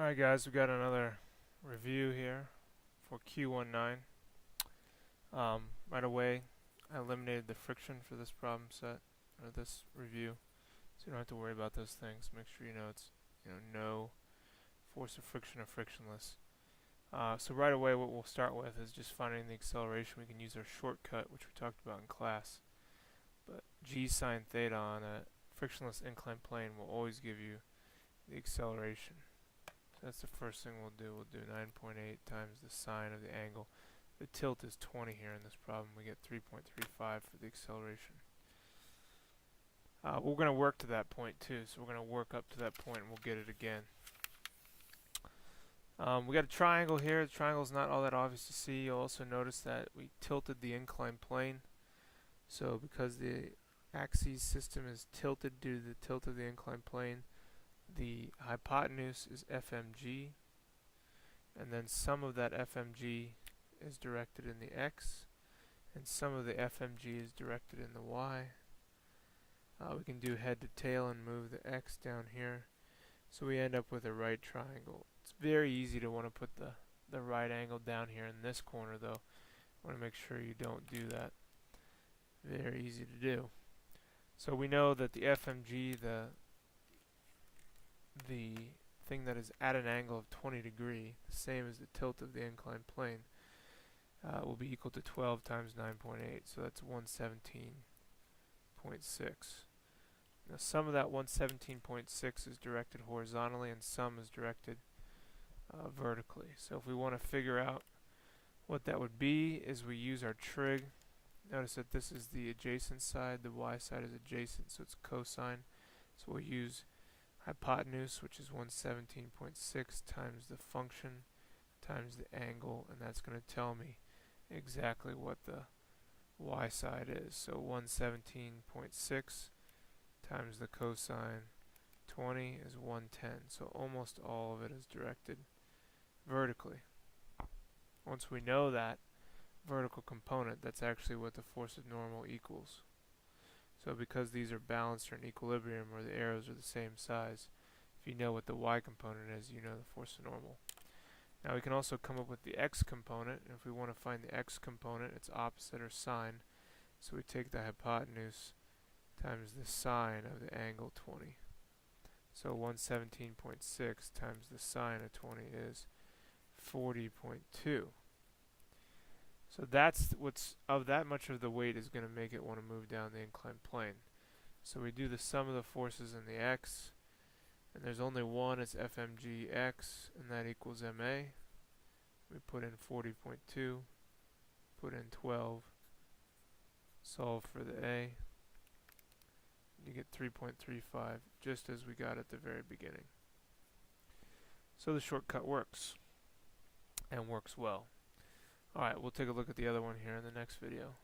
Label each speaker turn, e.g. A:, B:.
A: Alright guys, we got another review here for Q-1-9. Right away, I eliminated the friction for this problem set, or this review, so you don't have to worry about those things. Make sure you know it's no force of friction or frictionless. So right away what we'll start with is just finding the acceleration. We can use our shortcut, which we talked about in class. But g sine theta on a frictionless inclined plane will always give you the acceleration. That's the first thing we'll do. We'll do 9.8 times the sine of the angle. The tilt is 20 here in this problem. We get 3.35 for the acceleration. We're going to work to that point too, so we're going to work up to that point and we'll get it again. We got a triangle here. The triangle is not all that obvious to see. You'll also notice that we tilted the inclined plane. So because the axis system is tilted due to the tilt of the inclined plane, the hypotenuse is FMG, and then some of that FMG is directed in the X, and some of the FMG is directed in the Y. We can do head to tail and move the X down here, so we end up with a right triangle. It's very easy to want to put the right angle down here in this corner though. I want to make sure you don't do that. Very easy to do. So we know that the FMG, the thing that is at an angle of 20 degrees, the same as the tilt of the inclined plane, will be equal to 12 times 9.8, so that's 117.6. Now some of that 117.6 is directed horizontally and some is directed vertically. So if we want to figure out what that would be, is we use our trig. Notice that this is the adjacent side, the y side is adjacent, so it's cosine. So we'll use hypotenuse, which is 117.6 times the function times the angle, and that's going to tell me exactly what the y side is. So 117.6 times the cosine 20 is 110. So almost all of it is directed vertically. Once we know that vertical component, that's actually what the force of normal equals. So because these are balanced or in equilibrium, or the arrows are the same size, if you know what the y component is, you know the force of normal. Now we can also come up with the x component, and if we want to find the x component, it's opposite or sine. So we take the hypotenuse times the sine of the angle 20. So 117.6 times the sine of 20 is 40.2. So that's what's of that much of the weight is going to make it want to move down the inclined plane. So we do the sum of the forces in the x, and there's only one, it's FMGx, and that equals MA. We put in 40.2, put in 12, solve for the A, you get 3.35, just as we got at the very beginning. So the shortcut works, and works well. Alright, we'll take a look at the other one here in the next video.